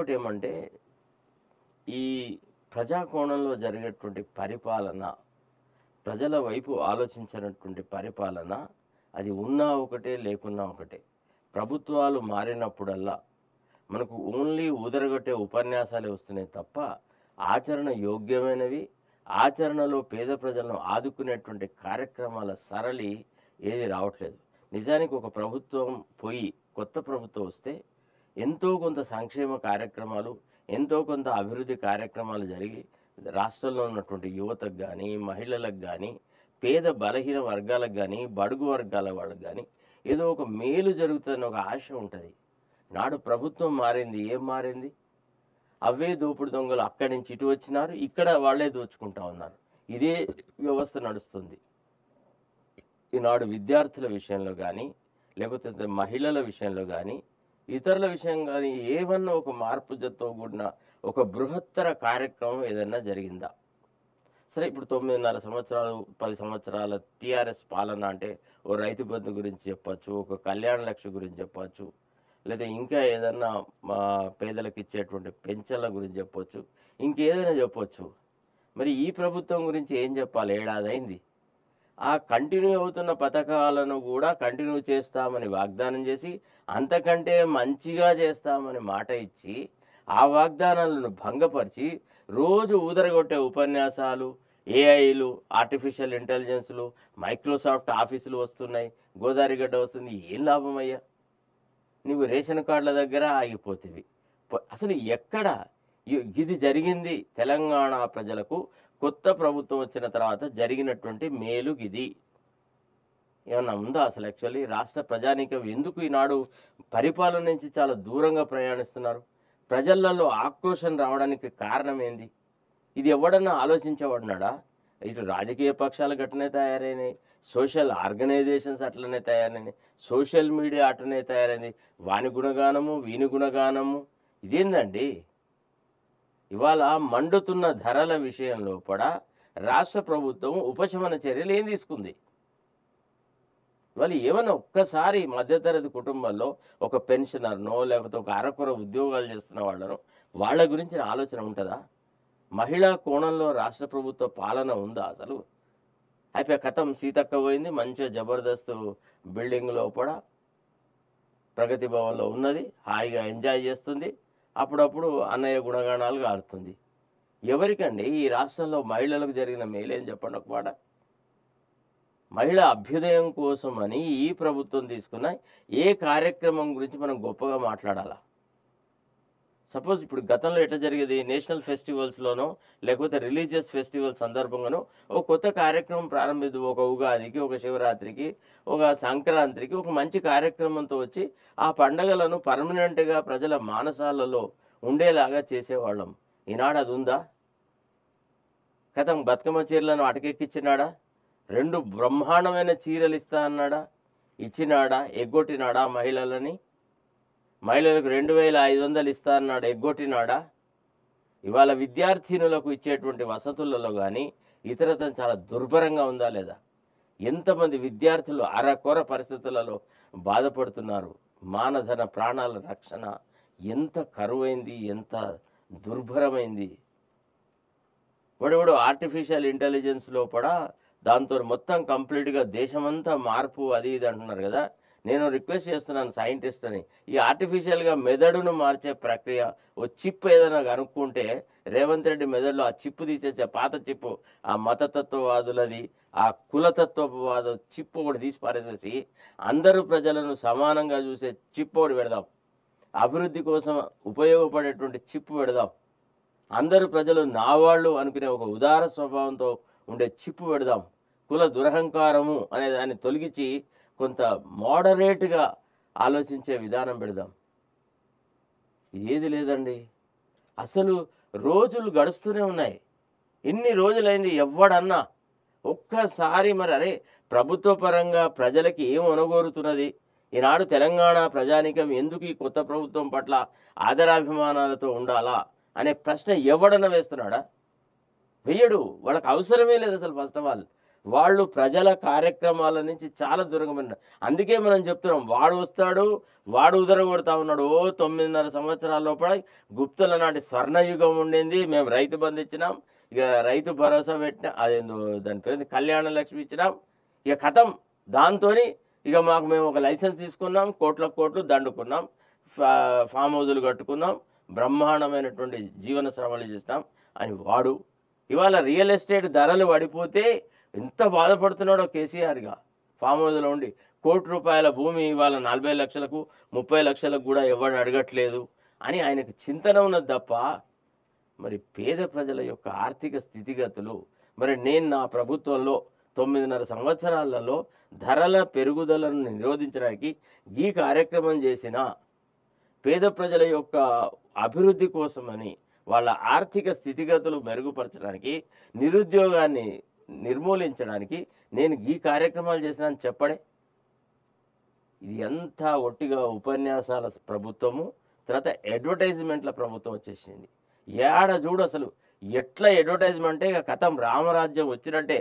ఇంకోటి ఏమంటే ఈ ప్రజాకోణంలో జరిగేటువంటి పరిపాలన, ప్రజల వైపు ఆలోచించినటువంటి పరిపాలన, అది ఉన్నా ఒకటే లేకున్నా ఒకటే. ప్రభుత్వాలు మారినప్పుడల్లా మనకు ఓన్లీ ఊదరగొట్టే ఉపన్యాసాలే వస్తున్నాయి తప్ప ఆచరణ యోగ్యమైనవి, ఆచరణలో పేద ప్రజలను ఆదుకునేటువంటి కార్యక్రమాల సరళి ఏది రావట్లేదు. నిజానికి ఒక ప్రభుత్వం పోయి కొత్త ప్రభుత్వం వస్తే ఎంతో కొంత సంక్షేమ కార్యక్రమాలు, ఎంతో కొంత అభివృద్ధి కార్యక్రమాలు జరిగి రాష్ట్రంలో ఉన్నటువంటి యువతకు కానీ, మహిళలకు కానీ, పేద బలహీన వర్గాలకు కానీ, బడుగు వర్గాల వాళ్ళకు కానీ ఏదో ఒక మేలు జరుగుతుందని ఒక ఆశ ఉంటుంది. నాడు ప్రభుత్వం మారింది, ఏం మారింది? అవే దోపుడు దొంగలు అక్కడి నుంచి ఇటు వచ్చినారు, ఇక్కడ వాళ్ళే దోచుకుంటా ఉన్నారు. ఇదే వ్యవస్థ నడుస్తుంది. ఈనాడు విద్యార్థుల విషయంలో కానీ, లేకపోతే మహిళల విషయంలో కానీ, ఇతరుల విషయం కానీ ఏమన్నా ఒక మార్పుతో కూడిన ఒక బృహత్తర కార్యక్రమం ఏదన్నా జరిగిందా? సరే, ఇప్పుడు 9.5 సంవత్సరాలు 10 సంవత్సరాల టీఆర్ఎస్ పాలన అంటే ఓ రైతు బంధు గురించి చెప్పచ్చు, ఒక కళ్యాణ లక్ష్మి గురించి చెప్పచ్చు, లేదా ఇంకా ఏదన్నా మా పేదలకు ఇచ్చేటువంటి పెన్షన్ల గురించి చెప్పొచ్చు, ఇంకేదైనా చెప్పొచ్చు. మరి ఈ ప్రభుత్వం గురించి ఏం చెప్పాలి? ఏడాది అయింది. ఆ కంటిన్యూ అవుతున్న పథకాలను కూడా కంటిన్యూ చేస్తామని వాగ్దానం చేసి, అంతకంటే మంచిగా చేస్తామని మాట ఇచ్చి, ఆ వాగ్దానాలను భంగపరిచి రోజు ఊదరగొట్టే ఉపన్యాసాలు, ఏఐలు, ఆర్టిఫిషియల్ ఇంటెలిజెన్స్లు, మైక్రోసాఫ్ట్ ఆఫీసులు వస్తున్నాయి, గోదావరిగడ్డ వస్తుంది. ఏం లాభం అయ్యా? నువ్వు రేషన్ కార్డుల దగ్గర ఆగిపోతివి. అసలు ఎక్కడ ఇది జరిగింది? తెలంగాణ ప్రజలకు కొత్త ప్రభుత్వం వచ్చిన తర్వాత జరిగినటువంటి మేలు గిది ఏమన్నా ఉందా? అసలు యాక్చువల్లీ రాష్ట్ర ప్రజానీకం ఎందుకు ఈనాడు పరిపాలన నుంచి చాలా దూరంగా ప్రయాణిస్తున్నారు? ప్రజలలో ఆక్రోశం రావడానికి కారణం ఏంది? ఇది ఎవడన్నా ఆలోచించబడినాడా? ఇటు రాజకీయ పక్షాలు గట్లనే తయారైనాయి, సోషల్ ఆర్గనైజేషన్స్ అట్లనే తయారైనాయి, సోషల్ మీడియా అట్లనే తయారైంది. వాని గుణగానము, వీని గుణగానము. ఇదేందండి? ఇవాళ మండుతున్న ధరల విషయంలో కూడా రాష్ట్ర ప్రభుత్వం ఉపశమన చర్యలు ఏం తీసుకుంది? ఇవాళ ఏమన్నా ఒక్కసారి మధ్యతరగతి కుటుంబాల్లో ఒక పెన్షనర్నో లేకపోతే ఒక అరకొర ఉద్యోగాలు చేస్తున్న వాళ్ళ గురించి ఆలోచన ఉంటుందా? మహిళా కోణంలో రాష్ట్ర ప్రభుత్వ పాలన ఉందా అసలు? అయిపోయి కథం, సీతక్క పోయింది, మంచిగా జబర్దస్త్ బిల్డింగ్ లోపల ప్రగతి భవన్లో ఉన్నది, హాయిగా ఎంజాయ్ చేస్తుంది, అప్పుడప్పుడు అన్నయ్య గుణగానాలు కాలుతుంది. ఎవరికండి ఈ రాష్ట్రంలో మహిళలకు జరిగిన మేలేం చెప్పండి ఒక మాట. మహిళా అభ్యుదయం కోసం అని ఈ ప్రభుత్వం తీసుకున్న ఏ కార్యక్రమం గురించి మనం గొప్పగా మాట్లాడాలా? సపోజ్ ఇప్పుడు గతంలో ఎట్లా జరిగేది? నేషనల్ ఫెస్టివల్స్లోనో లేకపోతే రిలీజియస్ ఫెస్టివల్ సందర్భంగానో ఒక కొత్త కార్యక్రమం ప్రారంభిద్దు. ఒక ఉగాదికి, ఒక శివరాత్రికి, ఒక సంక్రాంతికి ఒక మంచి కార్యక్రమంతో వచ్చి ఆ పండగలను పర్మనెంట్గా ప్రజల మానసాలలో ఉండేలాగా చేసేవాళ్ళం. ఈనాడు అది ఉందా? కథం బతుకమ్మ చీరలను అటకెక్కిచ్చినాడా? 2 బ్రహ్మాండమైన చీరలు ఇస్తా అన్నాడా? ఇచ్చినాడా? ఎగ్గొట్టినాడా? మహిళలకు 2,500 ఇస్తా అన్నాడు, ఎగ్గొట్టినాడా? ఇవాళ విద్యార్థినులకు ఇచ్చేటువంటి వసతులలో కానీ ఇతరతం చాలా దుర్భరంగా ఉందా లేదా? ఎంతమంది విద్యార్థులు అరకొర పరిస్థితులలో బాధపడుతున్నారు? మానధన ప్రాణాల రక్షణ ఎంత కరువైంది, ఎంత దుర్భరమైంది. వాడు ఆర్టిఫిషియల్ ఇంటెలిజెన్స్ లోపల దాంతో మొత్తం కంప్లీట్గా దేశమంతా మార్పు అది ఇది అంటున్నారు కదా. నేను రిక్వెస్ట్ చేస్తున్నాను సైంటిస్ట్ అని, ఈ ఆర్టిఫిషియల్గా మెదడును మార్చే ప్రక్రియ, ఓ చిప్ ఏదైనా కనుక్కుంటే రేవంత్ రెడ్డి మెదడులో ఆ చిప్పు తీసేసే, పాత చిప్పు, ఆ మతతత్వవాదులది, ఆ కులతత్వవాద చిప్పు ఒకటి తీసి పారేసేసి అందరూ ప్రజలను సమానంగా చూసే చిప్పు ఒకటి పెడదాం. అభివృద్ధి కోసం ఉపయోగపడేటువంటి చిప్పు పెడదాం. అందరూ ప్రజలు నా వాళ్ళు అనుకునే ఒక ఉదార స్వభావంతో ఉండే చిప్పు పెడదాం. కుల దురహంకారము అనే దాన్ని తొలగించి కొంత మోడరేట్గా ఆలోచించే విధానం పెడదాం. ఏది లేదండి. అసలు రోజులు గడుస్తూనే ఉన్నాయి. ఇన్ని రోజులైంది ఎవడన్నా ఒక్కసారి మరి అరే ప్రభుత్వ పరంగా ప్రజలకి ఏం ఒనగోరుతున్నది? ఈనాడు తెలంగాణ ప్రజానీకం ఎందుకు ఈ కొత్త ప్రభుత్వం పట్ల ఆదరాభిమానాలతో ఉండాలా అనే ప్రశ్న ఎవడన్నా వేస్తున్నాడా? వెయ్యడు. వాళ్ళకి అవసరమే లేదు అసలు. ఫస్ట్ ఆఫ్ ఆల్ వాళ్ళు ప్రజల కార్యక్రమాల నుంచి చాలా దూరంగా ఉన్నారు. అందుకే మనం చెప్తున్నాం, వాడు వస్తాడు, వాడు ఉదరగొడతా ఉన్నాడు. 9.5 సంవత్సరాల లోపల గుప్తుల నాటి స్వర్ణయుగం ఉండింది. మేము రైతు బంధు ఇచ్చినాం, ఇక రైతు భరోసా పెట్టిన, అదేందో దాని పేరు కళ్యాణ లక్ష్మి ఇచ్చినాం, ఇక కథం. దాంతోని ఇక మేము ఒక లైసెన్స్ తీసుకున్నాం, కోట్లు దండుకున్నాం, ఫామ్ హౌజులు కట్టుకున్నాం, బ్రహ్మాండమైనటువంటి జీవన శ్రమలు చేస్తాం అని వాడు. ఇవాళ రియల్ ఎస్టేట్ ధరలు పడిపోతే ఎంత బాధపడుతున్నాడో కేసీఆర్గా. ఫామ్ హౌస్లో ఉండి ₹1,00,00,000 భూమి ఇవాళ 40 లక్షలకు 30 లక్షలకు కూడా ఎవడు అడగట్లేదు అని ఆయనకు చింతన ఉన్నది తప్ప, మరి పేద ప్రజల యొక్క ఆర్థిక స్థితిగతులు, మరి నేను నా ప్రభుత్వంలో 9.5 సంవత్సరాలలో ధరల పెరుగుదలను నిరోధించడానికి ఈ కార్యక్రమం చేసిన, పేద ప్రజల యొక్క అభివృద్ధి కోసమని, వాళ్ళ ఆర్థిక స్థితిగతులు మెరుగుపరచడానికి, నిరుద్యోగాన్ని నిర్మూలించడానికి నేను ఈ కార్యక్రమాలు చేసినాను చెప్పడే. ఇది ఎంత ఒట్టిగా ఉపన్యాసాల ప్రభుత్వము, తర్వాత అడ్వర్టైజ్మెంట్ల ప్రభుత్వం వచ్చేసింది. ఏడ చూడు అసలు ఎట్లా అడ్వర్టైజ్మెంట్ అంటే ఇక కథం రామరాజ్యం వచ్చినట్టే.